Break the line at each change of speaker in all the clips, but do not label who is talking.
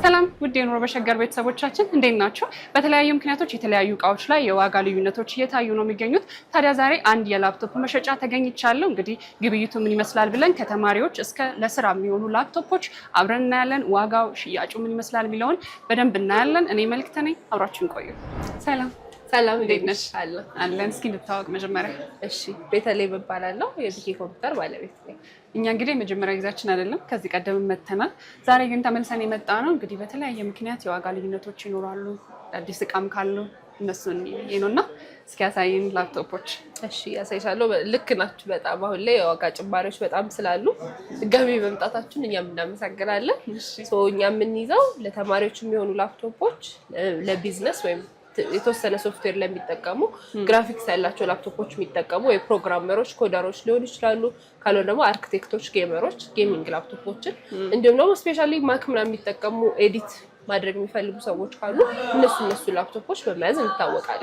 ሰላም ውድ የኑሮ በሸገር ቤተሰቦቻችን እንዴት ናችሁ? በተለያዩ ምክንያቶች የተለያዩ እቃዎች ላይ የዋጋ ልዩነቶች እየታዩ ነው የሚገኙት። ታዲያ ዛሬ አንድ የላፕቶፕ መሸጫ ተገኝቻለሁ። እንግዲህ ግብይቱ ምን ይመስላል ብለን ከተማሪዎች እስከ ለስራ የሚሆኑ ላፕቶፖች አብረን እናያለን። ዋጋው፣ ሽያጩ ምን ይመስላል የሚለውን በደንብ እናያለን። እኔ መልክተ ነኝ፣ አብራችሁን ቆዩ። ሰላም እንዴት ነሽ? አለን። እስኪ እንድታወቅ መጀመሪያ።
እሺ፣ ቤተልሔም እባላለሁ። የቢኬ ኮምፒውተር ባለቤት ነኝ።
እኛ እንግዲህ የመጀመሪያ ጊዜያችን አይደለም፣ ከዚህ ቀደም መተናል። ዛሬ ግን ተመልሰን የመጣ ነው። እንግዲህ በተለያየ ምክንያት የዋጋ ልዩነቶች ይኖራሉ። አዲስ እቃም ካሉ እነሱን ነውና እስኪ ያሳይን ላፕቶፖች።
እሺ፣ ያሳይሻለሁ። ልክ ናችሁ በጣም አሁን ላይ የዋጋ ጭማሪዎች በጣም ስላሉ ድጋሚ መምጣታችሁን እኛም እናመሰግናለን። እኛ የምንይዘው ለተማሪዎች የሚሆኑ ላፕቶፖች፣ ለቢዝነስ ወይም የተወሰነ ሶፍትዌር ለሚጠቀሙ ግራፊክስ ያላቸው ላፕቶፖች የሚጠቀሙ ወይ ፕሮግራመሮች፣ ኮደሮች ሊሆኑ ይችላሉ። ካልሆነ ደግሞ አርክቴክቶች፣ ጌመሮች ጌሚንግ ላፕቶፖችን እንዲሁም ደግሞ ስፔሻሊ ማክ ምናምን የሚጠቀሙ ኤዲት ማድረግ የሚፈልጉ ሰዎች ካሉ እነሱ ላፕቶፖች በመያዝ እንታወቃለን።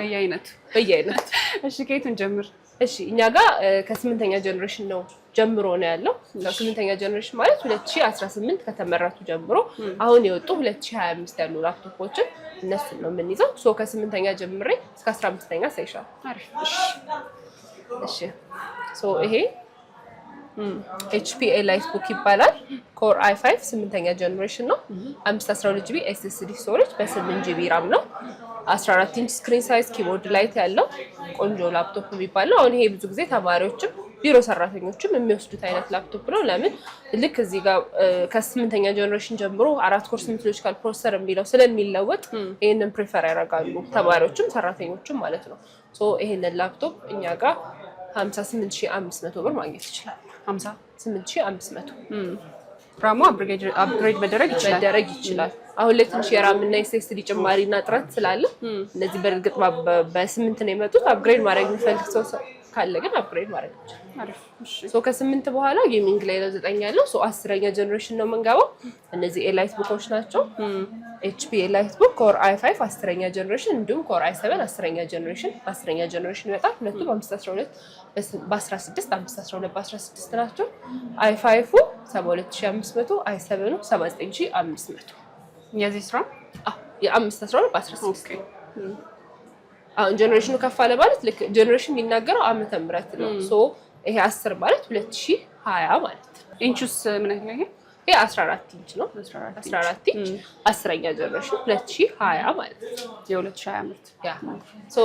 በየአይነት።
እሺ፣ ከየቱን ጀምር?
እሺ፣ እኛ ጋር ከ8ኛ ጀነሬሽን ነው ጀምሮ ነው ያለው። 8ኛ ጀነሬሽን ማለት 2018 ከተመረቱ ጀምሮ አሁን የወጡ 2025 ያሉ ላፕቶፖችን እነሱን ነው የምንይዘው። ከ8ኛ ጀምሬ እስከ 15ኛ ሳይሻል። እሺ፣ ይሄ HP ኤላይትቡክ ይባላል። ኮር i5 8ኛ ጀነሬሽን ነው። 512GB SSD ስቶሬጅ በ8GB ራም ነው። 14 ኢንች ስክሪን ሳይዝ፣ ኪቦርድ ላይት ያለው ቆንጆ ላፕቶፕ የሚባል ነው። አሁን ይሄ ብዙ ጊዜ ተማሪዎችም ቢሮ ሰራተኞችም የሚወስዱት አይነት ላፕቶፕ ነው። ለምን ልክ እዚህ ጋር ከ8ኛ ጀነሬሽን ጀምሮ 4 ኮር 8 ሎጂካል ፕሮሰሰር የሚለው ስለሚለወጥ ይሄንን ፕሪፈር ያደርጋሉ ተማሪዎችም ሰራተኞችም ማለት ነው። ይሄንን ላፕቶፕ እኛ ጋር 58500 ብር ማግኘት ይችላል። 58500
ራሙ አፕግሬድ መደረግ ይችላል።
አሁን ላይ ትንሽ የራም እና ኤስኤስዲ ጭማሪ እና ጥረት ስላለ እነዚህ በእርግጥ በ8 ነው የመጡት። አፕግሬድ ማድረግ የሚፈልግ ሰው ካለ ግን አፕግሬድ ማድረግ ይችላል። ከ8 በኋላ ጌሚንግ ላይ ነው 9 ያለው። 10ኛ ጀነሬሽን ነው የምንገባው። እነዚህ ኤላይት ቡኮች ናቸው። HP ኤላይት ቡክ ኮር i5 10ኛ ጀነሬሽን እንዲሁም ኮር i7 10ኛ ጀነሬሽን 10ኛ ጀነሬሽን ይመጣል። ሁለቱ በ512 በ16 512 በ16 ናቸው። i5 72500 i7 79500
የዚህ ስራ
የ512 በ16 አሁን ጀነሬሽኑ ከፍ አለ ማለት ልክ ጀነሬሽን የሚናገረው ዓመተ ምህረት ነው። ይሄ 10 ማለት 2020 ማለት ነው።
ኢንቹስ ምን ያህል ነው?
ይሄ 14 ኢንች ነው። 14 ኢንች 10ኛ ጀነሬሽን 2020 ማለት ነው።
የ2020 ምርት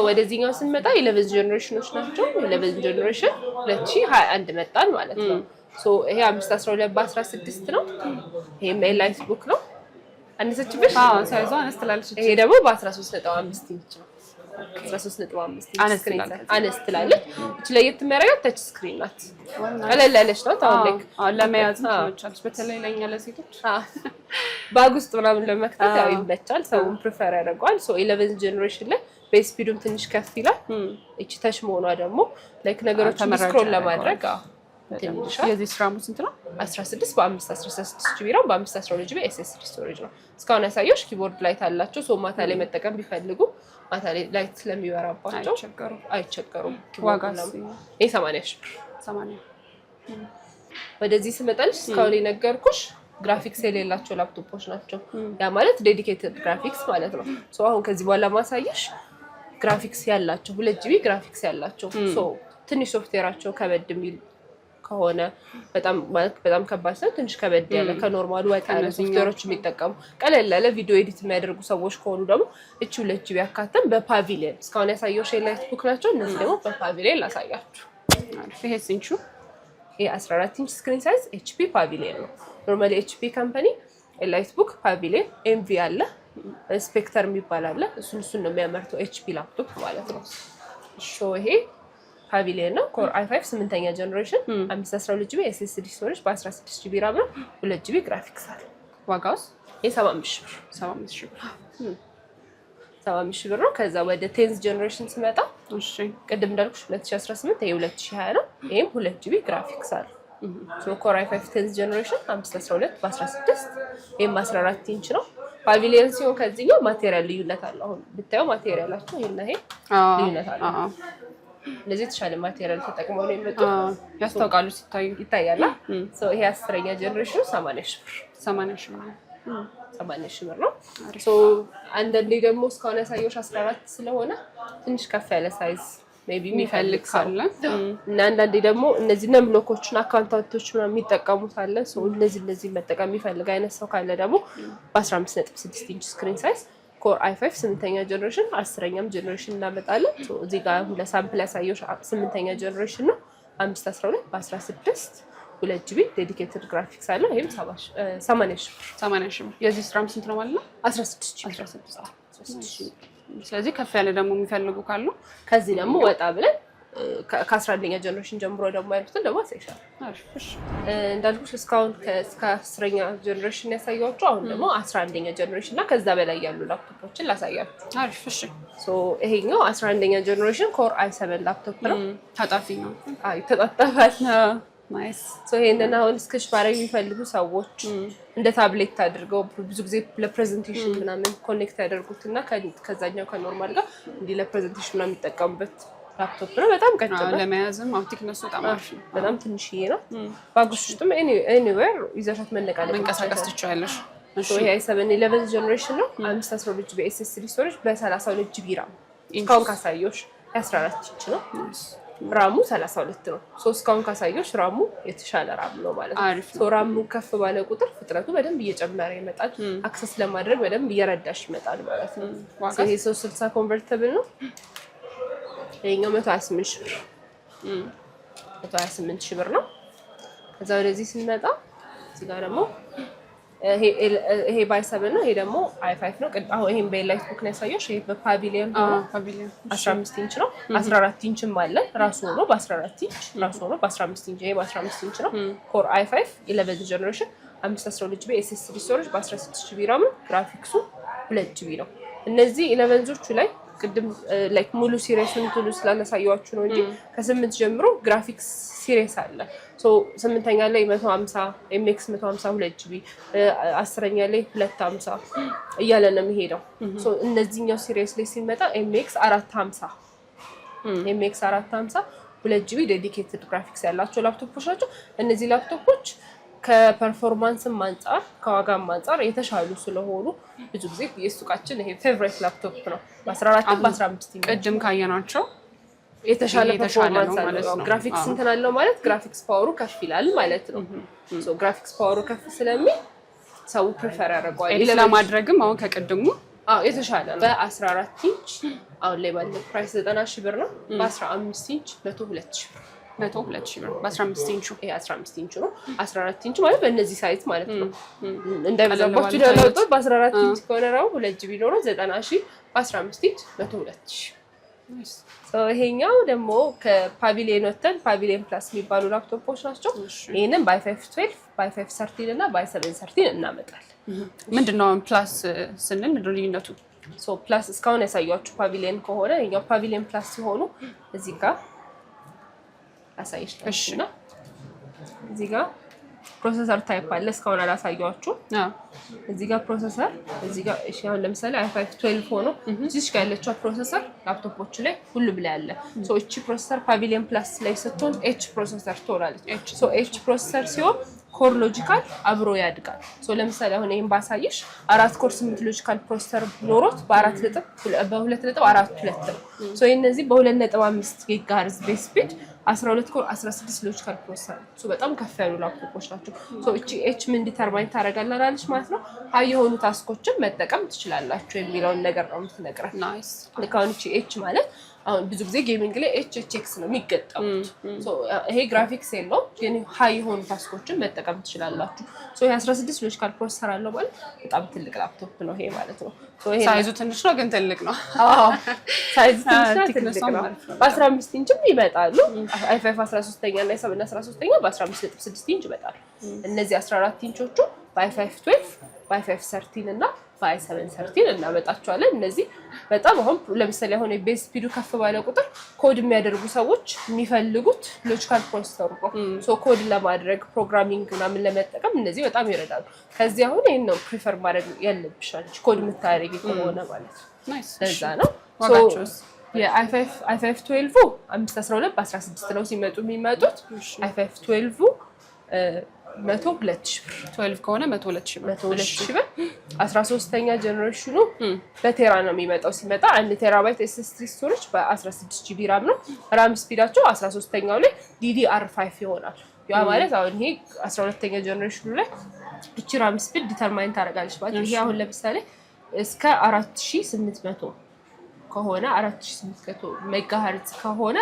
ወደዚህኛው ስንመጣ 11 ጀነሬሽኖች ናቸው። 11 ጀነሬሽን 2021 መጣን ማለት ነው። ይሄ 512 በ16 ነው። ይሄ ኤላይት ቡክ ነው። አነሰችብሽ?
ሳይዟ አነስ ትላለች።
ይሄ ደግሞ በ13.5 ኢንች ነው። 13.5 አነስ ትላለች። እቺ ለየት የሚያደርጋት ተች ስክሪን ናት። ቀለል ያለች ናት።
አሁን ለመያዝ ትመቻለች፣ በተለይ ለኛ ለሴቶች
ባግ ውስጥ ምናምን ለመክተት ያው ይመቻል። ሰውን ፕሪፈር ያደርገዋል። 11 ጀነሬሽን ላይ በስፒዱም ትንሽ ከፍ ይላል። እቺ ተች መሆኗ ደግሞ ላይክ ነገሮችን ስክሮል ለማድረግ ትንሽ
የዚህ ስራሙ ስንት ነው?
16 በ516GB ራም በ512GB SSD ስቶሬጅ ነው። እስካሁን ያሳየሽ ኪቦርድ ላይት አላቸው። ማታ ላይ መጠቀም ቢፈልጉ ማታ ላይ ላይት ስለሚበራባቸው አይቸገሩም።
ዋጋስ?
ይሄ 80 ሺህ ብር።
80
ወደዚህ ስመጣልሽ እስካሁን የነገርኩሽ ግራፊክስ የሌላቸው ላፕቶፖች ናቸው። ያ ማለት ዴዲኬትድ ግራፊክስ ማለት ነው። አሁን ከዚህ በኋላ ማሳየሽ ግራፊክስ ያላቸው 2GB ግራፊክስ ያላቸው ትንሽ ሶፍትዌራቸው ከበድ የሚል ከሆነ በጣም ከባድ ነው። ትንሽ ከበድ ያለ ከኖርማሉ ወጣ ያለ ሶፍትዌሮች የሚጠቀሙ ቀለል ያለ ቪዲዮ ኤዲት የሚያደርጉ ሰዎች ከሆኑ ደግሞ እቺ 2GB ያካተን በፓቪሊየን እስካሁን ያሳየው ኤላይት ቡክ ናቸው። እነዚህ ደግሞ በፓቪሊየን ላሳያችሁ።
ይሄ ኢንቹ
ይሄ 14 ኢንች ስክሪን ሳይዝ HP ፓቪሊየን ነው። ኖርማሊ HP ካምፓኒ ኤላይት ቡክ ፓቪሊየን ኤምቪ አለ፣ ስፔክተር የሚባል አለ። እሱን ነው የሚያመርተው HP ላፕቶፕ ማለት ነው። ይሄ ፓቪሊየን ነው። ኮር i5 8ኛ ጀነሬሽን 512GB SSD ስቶሬጅ በ16GB ራም ነው። 2GB ግራፊክስ አለ።
ዋጋውስ?
የ75 ሺህ ብር ነው። ከዛ ወደ 10th ጀነሬሽን ስመጣ ቅድም እንዳልኩሽ 2018 ይሄ 2020 ነው። ይሄም 2GB ግራፊክስ አለ። ኮር i5 10th ጀነሬሽን 512 በ16 ይሄም 14 ኢንች ነው። ፓቪሊየን ሲሆን ከዚህኛው ማቴሪያል ልዩነት አለው። አሁን ብታየው ማቴሪያላቸው ይሄና ይሄ ልዩነት አለው። ለዚህ ተሻለ ማቴሪያል ተጠቅመው ነው የመጡት።
ያስታውቃሉ፣ ሲታዩ
ይታያል። ይሄ 10ኛ ጀነሬሽን 80 ሺህ ብር። 80 ሺህ ብር ነው። አንዳንዴ ደግሞ እስካሁን ያሳየሁሽ 14 ስለሆነ ትንሽ ከፍ ያለ ሳይዝ ሜቢ የሚፈልግ ካለ እና አንዳንዴ ደግሞ እነዚህ ነምሎኮችን አካውንታንቶች ምናምን የሚጠቀሙት አለ። እነዚህ መጠቀም የሚፈልግ አይነት ሰው ካለ ደግሞ በ15.6 ኢንች ስክሪን ሳይዝ ኮር i5 8ኛ ጀነሬሽን 10ኛም ጀነሬሽን እናመጣለን። እዚህ ጋር ሁለት ሳምፕል ያሳየሁሽ 8ኛ ጀነሬሽን ነው። 512 በ16 2GB ዴዲኬትድ ግራፊክስ አለ። ይሄም 80 ሺህ ብር። የዚህ ስራም ስንት ነው ማለት ነው? 16
ስለዚህ ከፍ ያለ ደግሞ የሚፈልጉ ካሉ
ከዚህ ደግሞ ወጣ ብለን ከ11ኛ ጀነሬሽን ጀምሮ ደግሞ ያሉትን ደግሞ አሳይሻለሁ።
እሺ
እንዳልኩሽ እስካሁን እስከ 10ኛ ጀነሬሽን ያሳያችሁ፣ አሁን ደግሞ 11ኛ ጀነሬሽን እና ከዛ በላይ ያሉ ላፕቶፖችን ላሳያችሁ።
አሪፍ። እሺ
ይሄኛው 11ኛ ጀነሬሽን ኮር i7 ላፕቶፕ ነው።
ታጣፊ ነው።
አይ ተጣጣፋል።
ናይስ።
ይሄንን አሁን ስኬች ማድረግ የሚፈልጉ ሰዎች እንደ ታብሌት አድርገው ብዙ ጊዜ ለፕሬዘንቴሽን ምናምን ኮኔክት ያደርጉትና ከዛኛው ከኖርማል ጋር እንዲህ ለፕሬዘንቴሽን ምናምን የሚጠቀሙበት ላፕቶፕ ነው። በጣም ቀጭን ነው
ለመያዝም ቴክነሱ በጣም አሪፍ ነው።
በጣም ትንሽዬ ነው። ባጉሽ ውስጥም ኤኒዌር ይዘሻት
መንቀሳቀስ ትችያለሽ።
ይሄ i7 11 ጀነሬሽን ነው። 512 GB SSD ስቶሬጅ በ32 GB ራም እስካሁን ካሳየሁሽ 14 ኢንች ነው። ራሙ 32 ነው። እስካሁን ካሳየሁሽ ራሙ የተሻለ ራም ነው ማለት ነው። ራሙ ከፍ ባለ ቁጥር ፍጥነቱ በደንብ እየጨመረ ይመጣል። አክሰስ ለማድረግ በደንብ እየረዳሽ ይመጣል ማለት ነው። ይሄ 360 ኮንቨርተብል ነው። ይሄኛው 128 ሺህ ብር 128 ሺህ ብር ነው። ከዛ ወደዚህ ስንመጣ እዚህ ጋር ደግሞ ይሄ ባይ7 ነው። ይሄ ደግሞ i5 ነው። አሁን ይሄን በላይት ቡክ ነው ያሳየሁሽ። ይሄ በፓቪሊየን 15 ኢንች ነው። 14 ኢንችም አለ ራሱ ሆኖ በ14 ኢንች ራሱ ሆኖ በ15 ኢንች። ይሄ በ15 ኢንች ነው። ኮር i5 11 ጀነሬሽን 512 GB SSD ስቶሬጅ በ16 GB ራም ግራፊክሱ 2 GB ነው። እነዚህ 11ዞቹ ላይ ቅድም ላይክ ሙሉ ሲሪየሱን ሁሉ ስላላሳያችሁ ነው እንጂ ከ8 ጀምሮ ግራፊክስ ሲሪየስ አለ። 8ኛ ላይ 150 MX 152 GB 10ኛ ላይ 250 እያለ ነው የሚሄደው። እነዚህኛው ሲሪየስ ላይ ሲመጣ MX 450 2 GB ዴዲኬትድ ግራፊክስ ያላቸው ላፕቶፖች ናቸው። እነዚህ ላፕቶፖች ከፐርፎርማንስም አንፃር ከዋጋም አንፃር የተሻሉ ስለሆኑ ብዙ ጊዜ የሱቃችን ይሄ ፌቨራይት ላፕቶፕ ነው። በ14 በ15
ቅድም ካየናቸው
የተሻለ ፐርፎርማንስ አለው። ግራፊክስ እንትን አለው ማለት ግራፊክስ ፓወሩ ከፍ ይላል ማለት ነው። ግራፊክስ ፓወሩ ከፍ ስለሚል ሰው ፕሪፈር ያደርገዋል።
ለማድረግም አሁን ከቅድሙ
የተሻለ ነው። በ14 ኢንች አሁን ላይ ባለው ፕራይስ 90 ሺህ ብር ነው። በ15 ኢንች 102 ሺህ ብር
102 ሺህ ብር በ15 ኢንቹ።
ይሄ 15 ኢንቹ ነው። 14 ኢንች ማለት በእነዚህ ሳይዝ ማለት ነው። እንደበዛባችሁ ደላውጣ በ14 ኢንች ከሆነ ነው 2 GB ኖሮ 90 ሺህ፣ በ15 ኢንች 102 ሺህ። ይሄኛው ደግሞ ከፓቪሊየን ወተን ፓቪሊየን ፕላስ የሚባሉ ላፕቶፖች ናቸው። ይሄንን በi512 በi513 እና በi713 እናመጣለን።
ምንድነው ፕላስ ስንል ምንድነው ልዩነቱ?
ፕላስ እስካሁን ያሳያችሁ ፓቪሊየን ከሆነ ይሄኛው ፓቪሊየን ፕላስ ሲሆኑ እዚህ ጋር አሳይሽ ነው። እዚህ ጋር ፕሮሰሰር ታይፕ አለ። እስካሁን አላሳያችሁ። እዚህ ጋር ፕሮሰሰር እዚህ ጋር እሺ፣ አሁን ለምሳሌ i512 ሆኖ እዚህ ጋር ያለችው ፕሮሰሰር ላፕቶፖች ላይ ሁሉም ላይ አለ። እቺ ፕሮሰሰር ፓቪሊየን ፕላስ ላይ ስትሆን ኤች ፕሮሰሰር ትሆናለች። ኤች ፕሮሰሰር ሲሆን ኮር ሎጂካል አብሮ ያድጋል። ለምሳሌ አሁን ይሄን ባሳይሽ 4 ኮር 8 ሎጂካል ፕሮሰሰር ኖሮት በ2.42 ነው። እነዚህ በ2.5 ጊጋሄርዝ ቤዝ ስፒድ 12 ኮር 16 ሎጂካል ፕሮሰሰር በጣም ከፍ ያሉ ላፕቶፖች ናቸው። እቺ ኤች ምን ዲተርማይን ታደርጋለች ማለት ነው። ሀይ የሆኑ ታስኮችን መጠቀም ትችላላችሁ የሚለውን ነገር ነው የምትነግረን።
ናይስ።
ልካውን እቺ ኤች ማለት አሁን ብዙ ጊዜ ጌሚንግ ላይ ኤችኤክስ ነው የሚገጠሙት። ይሄ ግራፊክስ የለውም ግን ሀይ የሆኑ ታስኮችን መጠቀም ትችላላችሁ። ይሄ 16 ሎጂካል ፕሮሰሰር አለው ማለት በጣም ትልቅ ላፕቶፕ ነው ይሄ ማለት ነው።
ሳይዙ ትንሽ ነው ግን ትልቅ ነው።
ሳይዙ ትንሽ ነው ትልቅ ነው። በ15 ኢንችም ይመጣሉ። i5 13ኛ እና i7 13ኛ በ15.6 ኢንች ይመጣሉ። እነዚህ 14 ኢንቾቹ በi512 በi513 እና በi713 እናመጣቸዋለን። እነዚህ በጣም አሁን ለምሳሌ አሁን ቤዝ ስፒዱ ከፍ ባለ ቁጥር ኮድ የሚያደርጉ ሰዎች የሚፈልጉት ሎጂካል ፕሮሰሰር ነው። ኮድ ለማድረግ ፕሮግራሚንግ ምናምን ለመጠቀም እነዚህ በጣም ይረዳሉ። ከዚህ አሁን ይሄን ነው ፕሪፈር ማድረግ ያለብሻል ኮድ የምታደርጊ ከሆነ ማለት ነው። ለዛ ነው i512 512 በ16 ነው ሲመጡ የሚመጡት። i512 102,000 ብር
12 ከሆነ 102,000 ብር
102,000 ብር 13ኛ ጀነሬሽኑ በቴራ ነው የሚመጣው ሲመጣ 1 ቴራባይት SSD ስቶሬጅ በ16 ጂቢ ራም ነው ራም ስፒዳቸው 13ኛው ላይ DDR5 ይሆናል ያ ማለት አሁን ይሄ 12ኛ ጀነሬሽኑ ላይ እቺ ራም ስፒድ ዲተርማይን ታደርጋለች ማለት ይሄ አሁን ለምሳሌ እስከ 4800 ከሆነ 4800 ሜጋሄርትዝ ከሆነ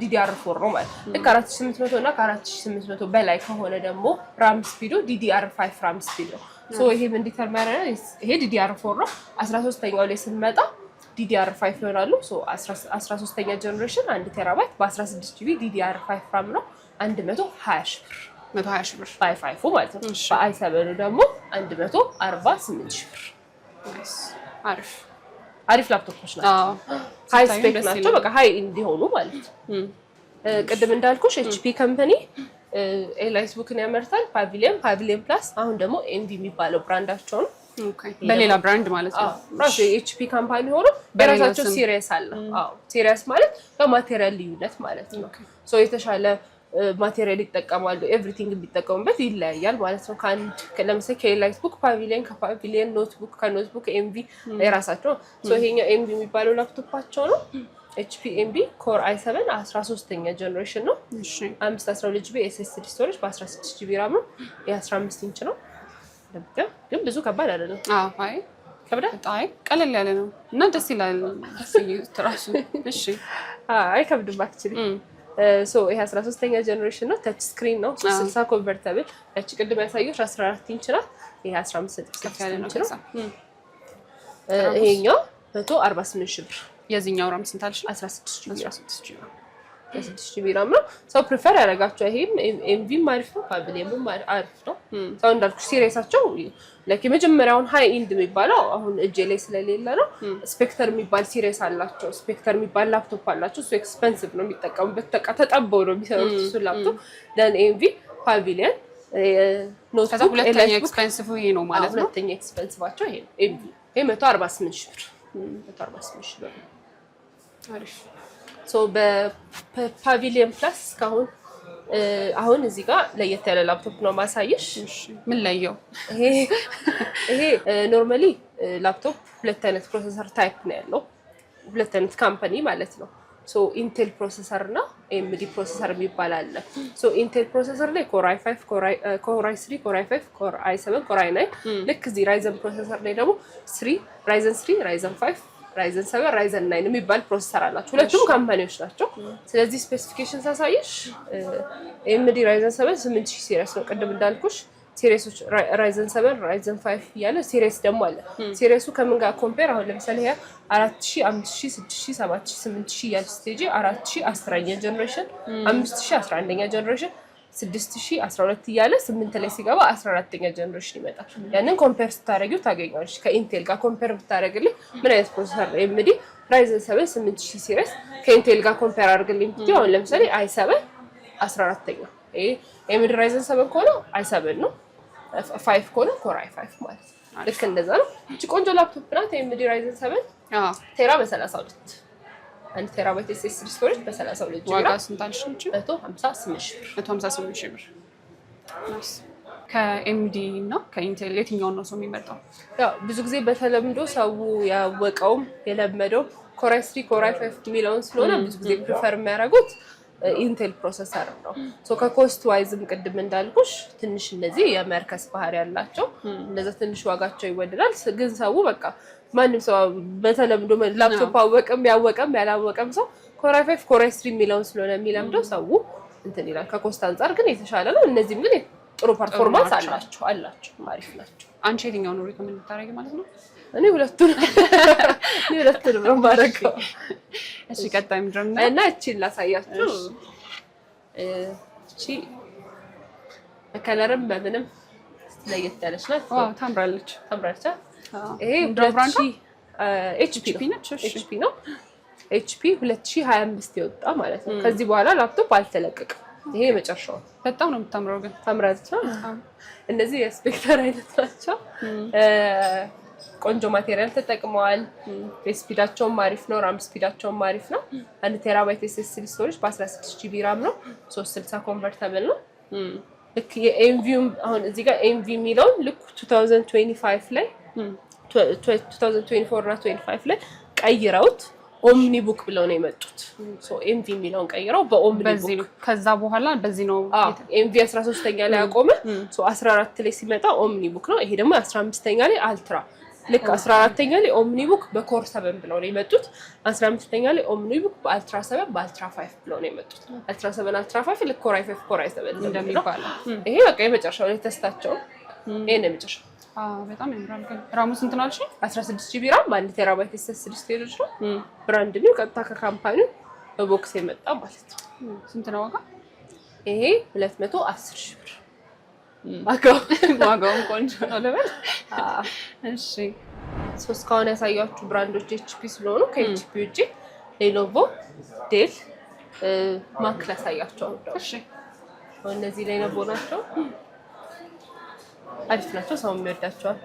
DDR4 ነው ማለት ልክ 4800 እና ከ4800 በላይ ከሆነ ደግሞ ራም ስፒዱ DDR5 ራም ስፒድ ነው ሶ ይሄ ምን ዲተርማይን ይሄ DDR4 ነው 13ኛው ላይ ስንመጣ DDR5 ይሆናሉ ሶ 13ኛ ጀነሬሽን 1 ቴራባይት በ16 ጂቢ DDR5 ራም ነው 120,000 ብር
120,000 ብር
በi5 ማለት ነው በi7 ደግሞ 148,000 ብር
ናይስ
አሪፍ ላፕቶፖች ናቸው ሃይ ስፔክ ናቸው በቃ ሃይ እንዲሆኑ ማለት ነው ቅድም እንዳልኩሽ HP ካምፓኒ ኤላይት ቡክን ያመርታል ፓቪሊየን ፕላስ አሁን ደግሞ ኤንቪ የሚባለው ብራንዳቸው ነው
ኦኬ በሌላ ብራንድ ማለት ነው
ራሱ HP ካምፓኒ ሆኖ በራሳቸው ሲሪየስ አለ ሲሪየስ ማለት በማቴሪያል ልዩነት ማለት ነው ሶ የተሻለ ማቴሪያል ይጠቀማሉ ኤቭሪቲንግ ቢጠቀሙበት ይለያያል ማለት ነው ለምሳሌ ከኤላይት ቡክ ከፓቪሊየን ኖትቡክ ከኖትቡክ ኤምቪ የራሳቸው ሶ ይሄኛው ኤምቪ የሚባለው ላፕቶፓቸው ነው HP ኤምቪ ኮር i7 13ኛ ጀነሬሽን ነው 512 GB SSD ስቶሬጅ በ16 GB ራም ነው የ15 ኢንች ነው ግን ብዙ ከባድ አይደለም
አይ ከብዳይ ቀለል ያለ ነው እና ደስ ይላል ትራሱ እሺ
አይ ከብድም አክቹሊ ሶ ይሄ 13ኛ ጀነሬሽን ነው ታች ስክሪን ነው 60 ኮንቨርተብል እቺ ቅድም ያሳየሽ 14 ኢንች ነው ይሄ 15 ኢንች ነው ይሄኛው 148,000 ብር
የዚህኛው ራም ስንት አልሽ
16 ጂቢ ራም ነው ሰው ፕሪፈር ያደርጋቸው ይሄም ኤምቪ ማሪፍ ነው ፓቪሊየንም አሪፍ ነው ሰው እንዳልኩ ሲሪየሳቸው ላይክ የመጀመሪያውን ሃይ ኢንድ የሚባለው አሁን እጄ ላይ ስለሌለ ነው ስፔክተር የሚባል ሲሪየስ አላቸው ስፔክተር የሚባል ላፕቶፕ አላቸው ሶ ኤክስፔንሲቭ ነው የሚጠቀሙበት ተጠበው ነው የሚሰሩት እሱ ላፕቶፕ ደን ኤምቪ ፓቪሊየን
ኖትቡክ ሁለተኛ ኤክስፔንሲቭ ይሄ ነው ማለት ነው
ሁለተኛ ኤክስፔንሲቫቸው ይሄ ኤምቪ ይሄ 148,000 ብር 148,000 ብር
አሪፍ
ሶ በፓቪሊየን ፕላስ ካሁን አሁን እዚህ ጋር ለየት ያለ ላፕቶፕ ነው ማሳየሽ
ምን ለየው
ይሄ ኖርማሊ ላፕቶፕ ሁለት አይነት ፕሮሰሰር ታይፕ ነው ያለው ሁለት አይነት ካምፓኒ ማለት ነው ሶ ኢንቴል ፕሮሰሰር እና AMD ፕሮሰሰር የሚባል አለ ሶ ኢንቴል ፕሮሰሰር ላይ ኮር i5 ኮር i3 ኮር i5 ኮር i7 ኮር i9 ልክ እዚህ ራይዘን ፕሮሰሰር ላይ ደግሞ ራይዘን 3 ራይዘን 5 ራይዘን 7 ራይዘን 9 የሚባል ፕሮሰሰር አላቸው ሁለቱም ካምፓኒዎች ናቸው ስለዚህ ስፔሲፊኬሽን ሳሳይሽ AMD ራይዘን 7 8000 ሲሪየስ ነው ቅድም እንዳልኩሽ ሲሪየሶች ራይዘን 7 ራይዘን 5 ያለ ሲሪየስ ደግሞ አለ ሲሪየሱ ከምን ጋር ኮምፔር አሁን ለምሳሌ ያ 4000 5000 6000 7000 8000 ያለ ስቴጅ 4000 10ኛ ጀነሬሽን 5000 11ኛ ጀነሬሽን 6012 እያለ 8 ላይ ሲገባ 14ኛ ጀነሬሽን ይመጣል ያንን ኮምፔር ስታደርጊው ታገኛለሽ ከኢንቴል ጋር ኮምፔር ብታደርግልኝ ምን አይነት ፕሮሰሰር ነው AMD ራይዘን 7 8000 ሲሪየስ ከኢንቴል ጋር ኮምፔር አድርግልኝ ብትይ አሁን ለምሳሌ i7 14ኛ ይሄ AMD ራይዘን 7 ከሆነ i7 ነው 5 ከሆነ ኮር i5 ማለት ነው ልክ እንደዛ ነው እቺ ቆንጆ ላፕቶፕ ናት AMD ራይዘን 7 ቴራ በ32 1 ቴራባይት SSD ስቶሬጅ በ32 ጂቢ
ዋጋ ስንት አልሽ?
158,000
ብር ናይስ ከኤምዲ ነው ከኢንቴል የትኛው ነው ሰው የሚመጣው
ያው ብዙ ጊዜ በተለምዶ ሰው ያወቀውም የለመደው ኮር i3 ኮር i5 የሚለውን ስለሆነ ብዙ ጊዜ ፕሪፈር የሚያደርጉት ኢንቴል ፕሮሰሰር ነው ሶ ከኮስት ዋይዝም ቅድም እንዳልኩሽ ትንሽ እነዚህ የመርከስ ባህሪ ያላቸው እንደዛ ትንሽ ዋጋቸው ይወደዳል ግን ሰው በቃ ማንም ሰው በተለምዶ ላፕቶፕ አወቀም ያላወቀም ሰው ኮር i5 ኮር i3 የሚለውን ስለሆነ የሚለምደው ሰው እንትን ይላል ከኮስት አንፃር ግን የተሻለ ነው እነዚህም ግን ጥሩ ፐርፎርማንስ አላቸው አሪፍ ናቸው
አንቺ የትኛው ነው ሪኮመንድ ታደርጊ ማለት ነው
እኔ ሁለቱን ነው ማረጋው
እሺ ቀጣይ ምንድነው
እና እቺን ላሳያችሁ እቺ በከለርም በምንም ለየት ያለች ናት
ዋው ታምራለች
ይሄ ብራንድ HP ነው HP 2025 የወጣ ማለት ነው ከዚህ በኋላ ላፕቶፕ አልተለቀቀም ይሄ መጨረሻው
በጣም ነው የምታምረው ግን
ታምራለች እነዚህ የስፔክተር አይነት ናቸው ቆንጆ ማቴሪያል ተጠቅመዋል ስፒዳቸውም አሪፍ ነው ራም ስፒዳቸውም አሪፍ ነው 1 ቴራባይት SSD ስቶሬጅ በ16 GB ራም ነው 360 ኮንቨርተብል ነው ልክ የኤንቪው አሁን እዚህ ጋር ኤንቪ የሚለውን ልክ 2025 ላይ 2024 እና 25 ላይ ቀይረውት ኦምኒ ቡክ ብለው ነው የመጡት። ሶ ኤንቪ የሚለውን ቀይረው በኦምኒ ቡክ
ከዛ በኋላ በዚህ ነው
ኤንቪ 13ኛ ላይ አቆመ። ሶ 14 ላይ ሲመጣ ኦምኒ ቡክ ነው። ይሄ ደግሞ 15ኛ ላይ አልትራ ልክ 14ኛ ላይ ኦምኒ ቡክ በኮር 7 ብለው ነው የመጡት። 15ኛ ላይ ኦምኒ ቡክ በአልትራ 7 በአልትራ 5 ብለው ነው የመጡት። አልትራ 7 አልትራ 5 ልክ ኮር i5 ኮር i7 እንደሚባለው ይሄ በቃ የመጨረሻው ላይ ተስታቸው ይሄ ነው የመጨረሻው።
በጣም ያምራል። ግን ራሙ ስንት ነው አልሽኝ?
16 ጂቢ ራም 1 ቴራባይት SSD ስቶሬጅ ነው። ብራንድ ኒው ቀጥታ ከካምፓኒው በቦክስ የመጣ ማለት ነው።
ስንት ነው ዋጋ?
ይሄ 210 ሺህ ብር።
ዋጋውን ቆንጆ ነው ልበል? እሺ
እስካሁን ያሳያችሁ ብራንዶች HP ስለሆኑ ከHP ውጪ ሌኖቮ፣ ዴል፣ ማክ ላሳያችሁ።
እሺ
እነዚህ ሌኖቮ ናቸው። አሪፍ ናቸው። ሰው የሚወዳቸዋል።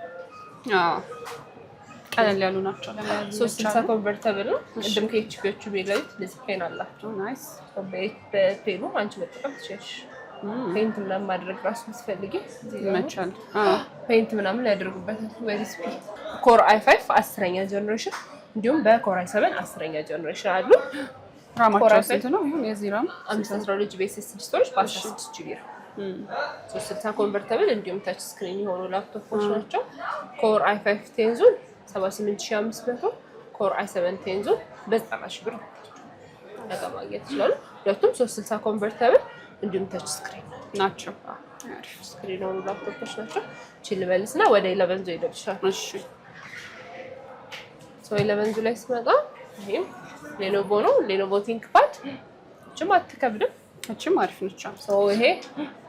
ቀለል ያሉ ናቸው ለማለት
360 ኮንቨርተብል ነው። ቅድም ከኤችፒዎቹ የሚለዩት እንደዚህ ፔን አላቸው።
ናይስ።
በፔኑ አንቺ መጠቀም ትችያለሽ። ፔንት ምናምን ማድረግ ራሱ ብትፈልጊ
ይመቻል።
ፔንት ምናምን ያደርጉበታል። ዌሪስፒ ኮር i5 10ኛ ጀነሬሽን እንዲሁም በኮር i7 10ኛ ጀነሬሽን አሉ።
ራማቸው ስንት ነው? ይሁን የዚህ ራም
512 ጂቢ SSD ስቶሬጅ በ16 ጂቢ ነው። 360 ኮንቨርተብል እንዲሁም ታች ስክሪን የሆኑ ላፕቶፖች ናቸው። ኮር i5 ቴንዙን 78500 ኮር i7 ቴንዙን በ90 ሺህ ብር ማግኘት ይችላሉ። ሁለቱም 360 ኮንቨርተብል እንዲሁም ታች ስክሪን
ናቸው።
አሪፍ ስክሪን የሆኑ ላፕቶፖች ናቸው። ቺል መልስና ወደ 11 ዞ ይደርሻል።
እሺ
11 ላይ ስመጣ ይሄም ሌኖቮ ነው። ሌኖቮ ቲንክፓድ እችም አትከብድም።
እችም አሪፍ ነች።
ይሄ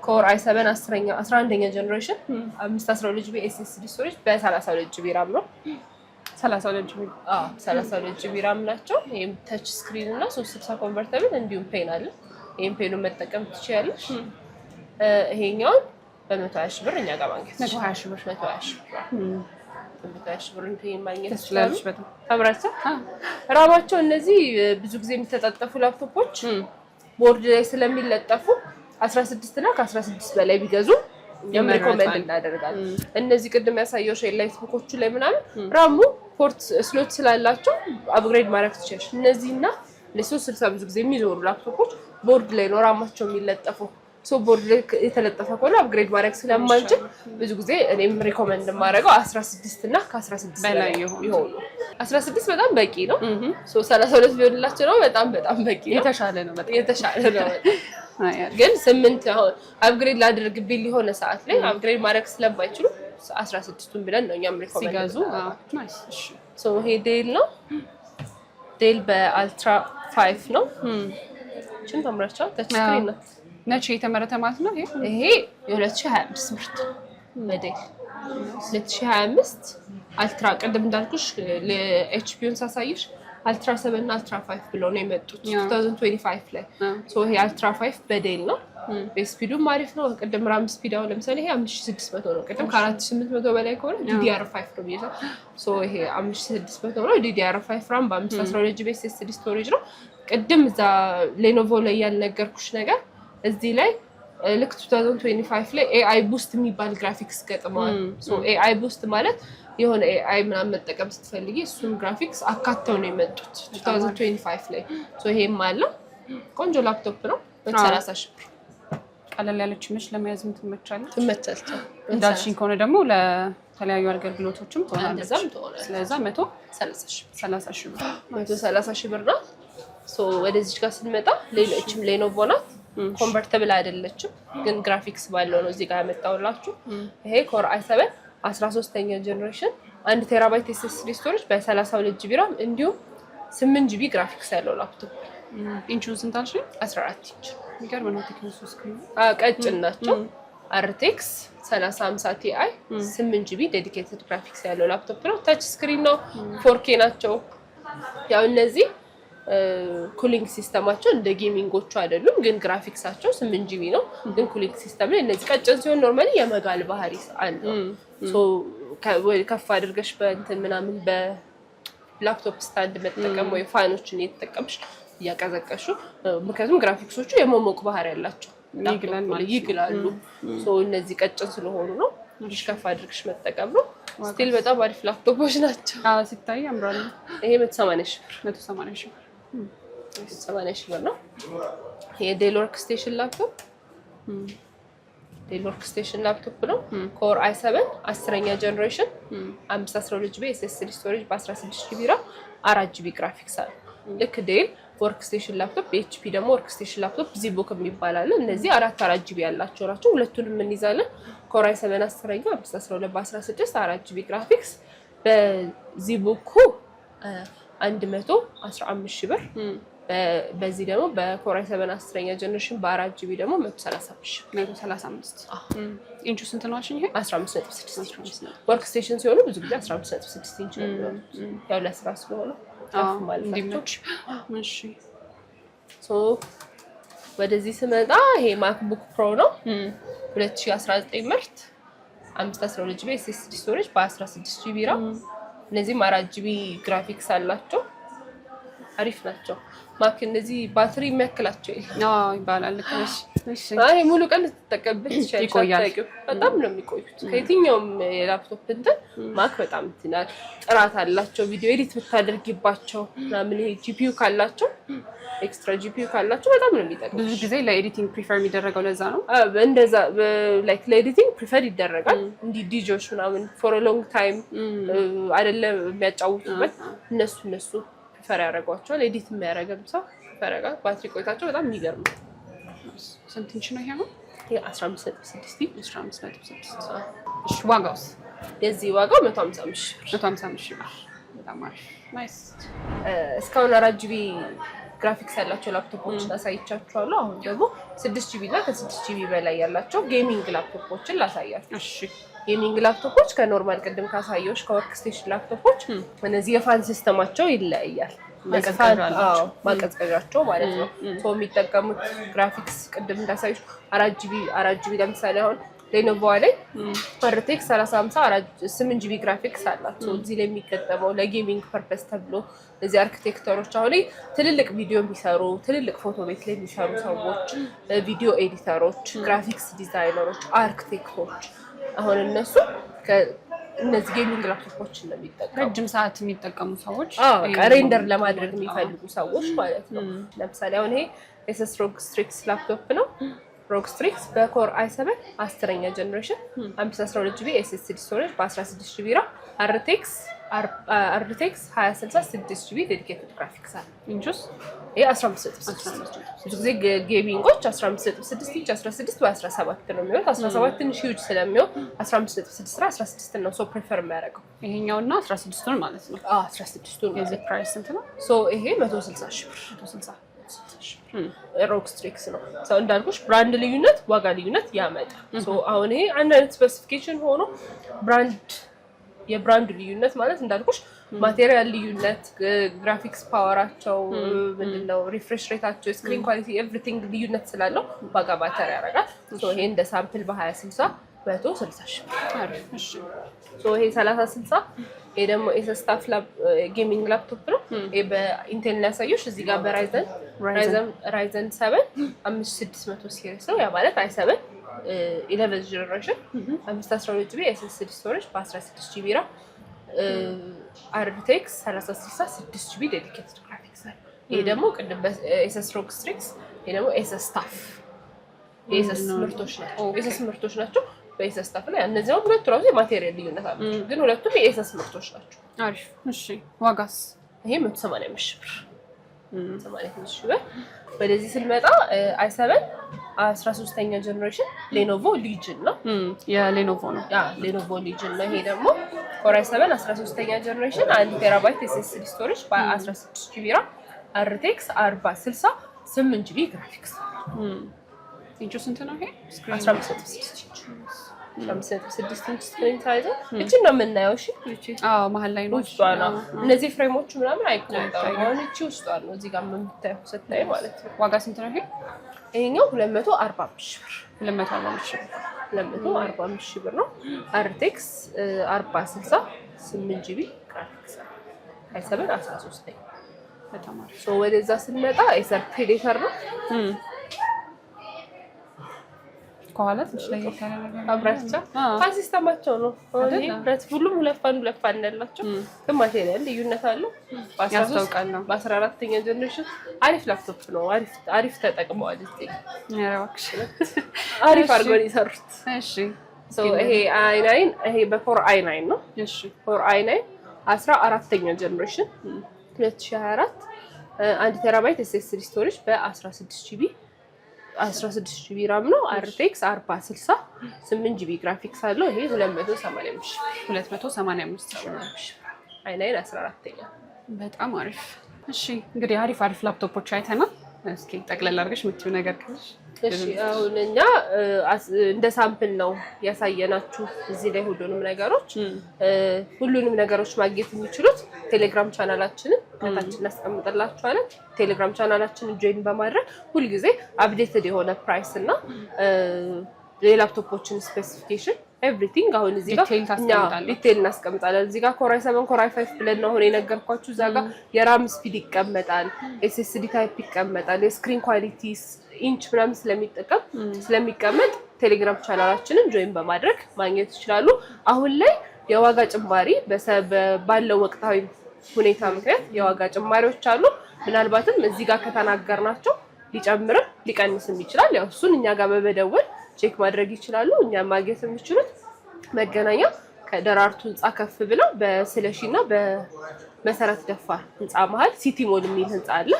ኮር i7 11ኛ ጀነሬሽን 512 ጂቢ SSD ስቶሬጅ በ32 ጂቢ ራም ነው።
32 ጂቢ
32 ጂቢ ራም ናቸው። ይሄም ታች ስክሪን እና 360 ኮንቨርተብል እንዲሁም ፔን አለ። ይሄን ፔኑን መጠቀም ትችያለሽ። ይሄኛው በ120 ሺህ ብር እኛ ጋር ማግኘት
120 ሺህ ብር
120 ሺህ ብር 120 ሺህ ብር እንትን ማግኘት
ትችላለሽ። በጣም
አብራቸው ራማቸው እነዚህ ብዙ ጊዜ የሚተጣጠፉ ላፕቶፖች ቦርድ ላይ ስለሚለጠፉ 16 እና ከ16 በላይ ቢገዙ ሪኮመንድ እናደርጋለን። እነዚህ ቅድም ያሳየው ላይት ቡኮቹ ላይ ምናምን ራሙ ፖርት ስሎት ስላላቸው አፕግሬድ ማድረግ ትችላለሽ። እነዚህና ለ360 ብዙ ጊዜ የሚዞሩ ላፕቶፖች ቦርድ ላይ ነው ራማቸው የሚለጠፈው። ቦርድ ላይ የተለጠፈ ከሆነ አፕግሬድ ማድረግ ስለማንችል ብዙ ጊዜ እኔም ሪኮመንድ የማደርገው 16 እና ከ16 በላይ ይሆኑ። 16 በጣም በቂ ነው። 32 ቢሆንላቸው ነው በጣም በቂ ነው።
የተሻለ ነው።
ግን 8 አሁን አፕግሬድ ላድርግ ቢል የሆነ ሰዓት ላይ አፕግሬድ ማድረግ ስለማይችሉ 16ቱን ብለን ነው እኛም ሪኮመንድ
ሲጋዙ።
ናይስ። ይሄ ዴል ነው። ዴል በአልትራ 5 ነው። እቺን ተምራቻው ታች ስክሪን ነው።
ነጭ የተመረተ ማለት ነው።
ይሄ የ2025 ምርት በዴል 2025 አልትራ ቅድም እንዳልኩሽ ለኤችፒውን ሳሳይሽ አልትራ 7 እና አልትራ 5 ብለው ነው የመጡት 2025 ላይ። ይሄ አልትራ 5 በዴል ነው። በስፒዱም አሪፍ ነው። ቅድም ራም ስፒድ አሁን ለምሳሌ ይሄ 5600 ነው። ቅድም ከ4800 በላይ ከሆነ DDR5 ነው ብዬሽ ይሄ 5600 ነው። DDR5 ራም በ512 ጂቢ SSD ስቶሬጅ ነው። ቅድም እዛ ሌኖቮ ላይ ያልነገርኩሽ ነገር እዚህ ላይ ልክ 2025 ላይ AI ቡስት የሚባል ግራፊክስ ገጥመዋል። AI ቡስት ማለት የሆነ AI ምናምን መጠቀም ስትፈልጊ እሱን ግራፊክስ አካተው ነው የመጡት 2025 ላይ። ይሄም አለው ቆንጆ ላፕቶፕ ነው። 30 ሺህ ብር
ቀለል ያለች ነች። ለመያዝ ትመቻለች።
እንዳልሽኝ
ከሆነ ደግሞ ለተለያዩ አገልግሎቶችም ትሆናለች። ስለዛ 130 ሺህ ብር
130 ሺህ ብር ነው። ወደዚህ ጋር ስንመጣ ሌሎችም ሌኖቮ ናት። ኮንቨርተብል አይደለችም ግን ግራፊክስ ባለው ነው እዚህ ጋር ያመጣውላችሁ። ይሄ ኮር i7 13ኛ ጀነሬሽን 1 ቴራባይት SSD ስቶሬጅ በ32 ጂቢ ራም እንዲሁም 8 ጂቢ ግራፊክስ ያለው ላፕቶፕ።
ኢንቹን ስንት አልሽኝ?
14 ኢንች።
የሚገርም ነው። ቴክኒክ ስክሪን
ቀጭን ናቸው። RTX 3050 Ti 8 ጂቢ ዴዲኬትድ ግራፊክስ ያለው ላፕቶፕ ነው። ታች ስክሪን ነው። 4K ናቸው። ያው እነዚህ ኩሊንግ ሲስተማቸው እንደ ጌሚንጎቹ አይደሉም ግን ግራፊክሳቸው 8 ጂቢ ነው። ግን ኩሊንግ ሲስተም ላይ እነዚህ ቀጭን ሲሆን ኖርማሊ የመጋል ባህሪ አለው። ከፍ አድርገሽ በእንትን ምናምን በላፕቶፕ ስታንድ መጠቀም ወይ ፋኖችን እየተጠቀምሽ እያቀዘቀሹ ምክንያቱም ግራፊክሶቹ የመሞቅ ባህሪ ያላቸው ይግላሉ። እነዚህ ቀጭን ስለሆኑ ነው ትንሽ ከፍ አድርግሽ መጠቀም ነው። ስቲል በጣም አሪፍ ላፕቶፖች ናቸው።
ሲታይ ያምራሉ።
ይሄ 180 ሺህ ብር
180 ሺህ
ብር ነው። ይሄ ዴል ወርክ ስቴሽን ላፕቶፕ ነው። ኮር i7 10ኛ ጀነሬሽን 512 ጂቢ SSD ስቶሬጅ በ16 ጂቢ ራም 4 ጂቢ ግራፊክስ አለ። ልክ ዴል ወርክ ስቴሽን ላፕቶፕ HP ደግሞ ወርክ ስቴሽን ላፕቶፕ ዚቡክ የሚባል አለ። እነዚህ 4 ጂቢ ያላቸው ናቸው። ሁለቱንም እንይዛለን። ኮር i7 10ኛ 512 በ16 4 ጂቢ ግራፊክስ በዚቡኩ 115 ሺህ ብር። በዚህ ደግሞ በኮር i7 10ኛ ጀነሬሽን በ4 ጂቢ ደግሞ 135
ኢንቹ ስንት ነው? ይሄ
15.6 ወርክ ስቴሽን ሲሆኑ ብዙ ጊዜ 15.6 ኢንች ነው። ያው ለስራ ስለሆነ
እንዲመች። እሺ
ወደዚህ ስመጣ ይሄ ማክቡክ ፕሮ ነው 2019 ምርት 512 ጂቢ SSD ስቶሬጅ በ16 ጂቢ ራም። እነዚህም 4 ጂቢ ግራፊክስ አላቸው። አሪፍ ናቸው። ማክ እነዚህ ባትሪ የሚያክላቸው
ይባላል።
አይ ሙሉ ቀን ተጠቀምበት ይቆያል። በጣም ነው የሚቆዩት። ከየትኛውም የላፕቶፕ እንትን ማክ በጣም ትናል ጥራት አላቸው። ቪዲዮ ኤዲት ብታደርጊባቸው ምናምን ይሄ ጂፒዩ ካላቸው ኤክስትራ ጂፒዩ ካላቸው በጣም ነው የሚጠቅመው።
ብዙ ጊዜ ለኤዲቲንግ ፕሪፈር የሚደረገው ለዛ ነው።
እንደዛ ላይክ ለኤዲቲንግ ፕሪፈር ይደረጋል። እንዲ ዲጆች ምናምን ፎር ሎንግ ታይም አይደለም የሚያጫውቱበት እነሱ ፈር ያደርጓቸዋል። ኤዲት የሚያደርግም ሰው ፈረጋ ባትሪ ቆይታቸው በጣም የሚገርም ነው።
ስንት ኢንች ነው ይሄ?
15.6
እሺ ዋጋውስ?
የዚህ ዋጋው 155
ሺህ ብር። በጣም አሪፍ ናይስ።
እስካሁን 4 ጂቢ ግራፊክስ ያላቸው ላፕቶፖችን አሳይቻችኋለሁ። አሁን ደግሞ 6 ጂቢ እና ከ6 ጂቢ በላይ ያላቸው ጌሚንግ ላፕቶፖችን ላሳያችሁ።
እሺ
ጌሚንግ ላፕቶፖች ከኖርማል ቅድም ካሳየሁሽ ከወርክ ስቴሽን ላፕቶፖች እነዚህ የፋን ሲስተማቸው ይለያያል። ማቀዝቀዣቸው ማለት ነው። የሚጠቀሙት ግራፊክስ ቅድም እንዳሳዩሽ 4 ጂቢ ለምሳሌ አሁን ሌኖቮ ላይ RTX 3050 8 ጂቢ ግራፊክስ አላቸው። እዚህ ላይ የሚገጠመው ለጌሚንግ ፐርፐስ ተብሎ እዚህ አርኪቴክተሮች አሁን ላይ ትልልቅ ቪዲዮ የሚሰሩ ትልልቅ ፎቶ ቤት ላይ የሚሰሩ ሰዎች፣ ቪዲዮ ኤዲተሮች፣ ግራፊክስ ዲዛይነሮች፣ አርኪቴክቶች አሁን እነሱ እነዚህ ጌሚንግ ላፕቶፖችን ነው የሚጠቀሙ።
ረጅም ሰዓት የሚጠቀሙ ሰዎች
ሬንደር ለማድረግ የሚፈልጉ ሰዎች ማለት ነው። ለምሳሌ አሁን ይሄ ኤሰስ ሮግ ስትሪክስ ላፕቶፕ ነው። ሮግ ስትሪክስ በኮር i7 10ኛ ጀነሬሽን 512 ጂቢ SSD ስቶሬጅ በ16 ጂቢ ራም RTX 2060 6 ጂቢ ዴዲኬትድ ግራፊክስ አለ።
ኢንቹስ
ይሄ 15.6 ብዙ ጊዜ ጌሚንጎች 15.6 ኢንች 16 በ17 ነው የሚሆኑት። 17 ትንሽ ሂውጅ ስለሚሆን 15.6 16 ነው ሶ ፕሪፈር የሚያደርገው
ይሄኛውና 16ቱን ማለት ነው።
16ቱን
የዚህ ፕራይስ ስንት ነው?
ሶ ይሄ 160 ሺህ ብር 160 ሮግ ስትሪክስ ነው። ሰው እንዳልኩሽ ብራንድ ልዩነት ዋጋ ልዩነት ያመጣል። ሶ አሁን ይሄ አንድ አይነት ስፔሲፊኬሽን ሆኖ የብራንድ ልዩነት ማለት እንዳልኩሽ ማቴሪያል ልዩነት፣ ግራፊክስ ፓወራቸው ምንድነው፣ ሪፍሬሽ ሬታቸው፣ ስክሪን ኳሊቲ ኤቭሪቲንግ ልዩነት ስላለው ዋጋ ባተር ያደርጋል። ሶ ይሄ እንደ ሳምፕል በ2060 160 ሺህ
እሺ።
ሶ ይሄ 3060 ይሄ ደግሞ ኤሰስታፍ ጌሚንግ ላፕቶፕ ነው። ይሄ በኢንቴል ያሳየሽ እዚህ ጋር በራይዘን 7 5600 ሲሪስ ነው። ያ ማለት i7 11 ጀነሬሽን 512 ጂቢ SSD ስቶሬጅ በ16 ጂቢ ራም RTX 3060 6 ጂቢ ዴዲኬትድ ግራፊክስ አለ። ይሄ ደግሞ ቅድም በኤሰስ ሮግ ስትሪክስ ይሄ ደግሞ ኤሰስታፍ የኤሰስ ምርቶች ናቸው። በኤሰስ ስታፍ ላይ እነዚህ ነው ሁለቱ ራሱ የማቴሪያል ልዩነት አላቸው፣ ግን ሁለቱም የኤሰስ ምርቶች ናቸው።
አሪፍ እሺ። ዋጋስ?
ይሄ 185 ሺህ ብር 185 ሺህ ብር። ወደዚህ ስንመጣ i7 13ኛ ጀነሬሽን ሌኖቮ ሊጅን ነው።
የሌኖቮ ነው።
ሌኖቮ ሊጅን ነው። ይሄ ደግሞ ኮር i7 13ኛ ጀነሬሽን 1 ቴራባይት SSD ስቶሬጅ በ16 ጂቢ ራም RTX 4060 8 ጂቢ ግራፊክስ
ኢንቹ ስንት ነው? ይሄ
15.6 ኢንች ስክሪን ሳይዝ እቺን ነው የምናየው። እሺ
መሀል ላይ ነው
ውስጧ ነው። እነዚህ ፍሬሞቹ ምናምን አይቆጣም። አሁን እቺ ውስጧ ነው እዚህ ጋር የምታየው ስታይ ማለት ነው።
ዋጋ ስንት ነው ይሄ?
ይሄኛው 245 ሺህ ብር
245
ሺህ ብር ነው። RTX 4060 8 ጂቢ ግራፊክስ i7 13 በጣም አሪፍ። ወደዛ ስንመጣ ኤሰር ፕሬዴተር ነው።
ከኋላ ትንሽ ላይ ያለ ነገር
አብራቸው ፋን ሲስተማቸው ነው። ብረት ሁሉም ሁለት ፋን ያላቸው ግን ማቴሪያል ልዩነት አለው።
ያስታውቃል ነው።
በ14ኛ ጀነሬሽን አሪፍ ላፕቶፕ ነው። አሪፍ ተጠቅመዋል። እዚህ
ያረዋክሽ
አሪፍ አድርገው ይሰሩት።
እሺ
ይሄ i9 ይሄ በኮር i9 ነው።
እሺ
ኮር i9 14ኛ ጀነሬሽን 2024 1 ቴራባይት SSD ስቶሬጅ በ16 ጂቢ 16 ጂቢ ራም ነው። RTX 4060 8 ጂቢ ግራፊክስ አለው። ይሄ 285 i9 14ኛ
በጣም አሪፍ። እሺ እንግዲህ አሪፍ ላፕቶፖች አይተናል። እስኪ ጠቅለል አድርገሽ የምትይው ነገር ካለሽ?
እሺ አሁን እኛ እንደ ሳምፕል ነው ያሳየናችሁ እዚህ ላይ ሁሉንም ነገሮች ማግኘት የሚችሉት ቴሌግራም ቻናላችንን ከታች እናስቀምጥላችኋለን። ቴሌግራም ቻናላችንን ጆይን በማድረግ ሁልጊዜ አፕዴትድ የሆነ ፕራይስ እና የላፕቶፖችን ስፔሲፊኬሽን ኤቭሪቲንግ አሁን እዚህ ጋር እኛ ዲቴል እናስቀምጣለን። እዚህ ጋር ኮር i7 ኮር i5 ብለን ነው አሁን የነገርኳችሁ። እዛ ጋር የራም ስፒድ ይቀመጣል፣ SSD ታይፕ ይቀመጣል፣ የስክሪን ኳሊቲ ኢንች ምናምን ስለሚቀመጥ ቴሌግራም ቻናላችንን ጆይን በማድረግ ማግኘት ይችላሉ። አሁን ላይ የዋጋ ጭማሪ ባለው ወቅታዊ ሁኔታ ምክንያት የዋጋ ጭማሪዎች አሉ። ምናልባትም እዚህ ጋር ከተናገርናቸው ሊጨምርም ሊቀንስም ይችላል። ያው እሱን እኛ ጋር በመደወል ቼክ ማድረግ ይችላሉ። እኛ ማግኘት የሚችሉት መገናኛ ከደራርቱ ህንጻ ከፍ ብለው በስለሺና በመሰረት ደፋር ህንጻ መሃል ሲቲ ሞል የሚል ህንጻ አለ።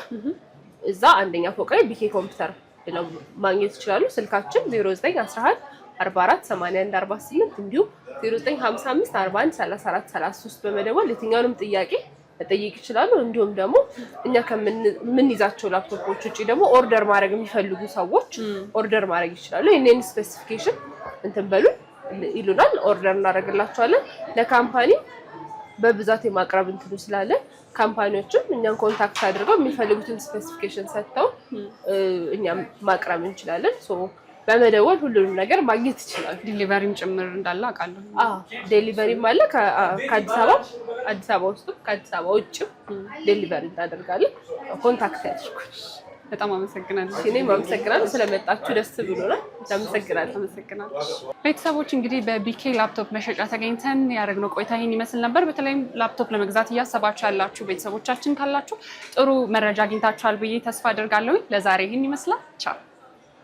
እዛ አንደኛ ፎቅ ላይ ቢኬ ኮምፒውተር ብለው ማግኘት ይችላሉ። ስልካችን 0911 44 81 48 እንዲሁም 0955 41 34 33 በመደወል የትኛውንም ጥያቄ መጠየቅ ይችላሉ። እንዲሁም ደግሞ እኛ ከምንይዛቸው ላፕቶፖች ውጪ ደግሞ ኦርደር ማድረግ የሚፈልጉ ሰዎች ኦርደር ማድረግ ይችላሉ። የኔን ስፔሲፊኬሽን እንትን በሉ ይሉናል፣ ኦርደር እናደርግላቸዋለን። ለካምፓኒ በብዛት የማቅረብ እንትኑ ስላለ ካምፓኒዎችም እኛን ኮንታክት አድርገው የሚፈልጉትን ስፔሲፊኬሽን ሰጥተው እኛም ማቅረብ እንችላለን። በመደወል ሁሉንም ነገር ማግኘት ይችላል።
ዲሊቨሪም ጭምር እንዳለ አውቃለሁ።
ዴሊቨሪም አለ። ከአዲስ አበባ ውስጥ ከአዲስ አበባ ውጭም ዴሊቨሪ እናደርጋለን። ኮንታክት ያድርጉን።
በጣም አመሰግናለሁ።
እኔም አመሰግናለሁ ስለመጣችሁ ደስ ብሎናል። አመሰግናለሁ።
ቤተሰቦች እንግዲህ በቢኬ ላፕቶፕ መሸጫ ተገኝተን ያደረግነው ቆይታ ይህን ይመስል ነበር። በተለይም ላፕቶፕ ለመግዛት እያሰባችሁ ያላችሁ ቤተሰቦቻችን ካላችሁ ጥሩ መረጃ አግኝታችኋል ብዬ ተስፋ አደርጋለሁ። ለዛሬ ይህን ይመስላል። ቻው።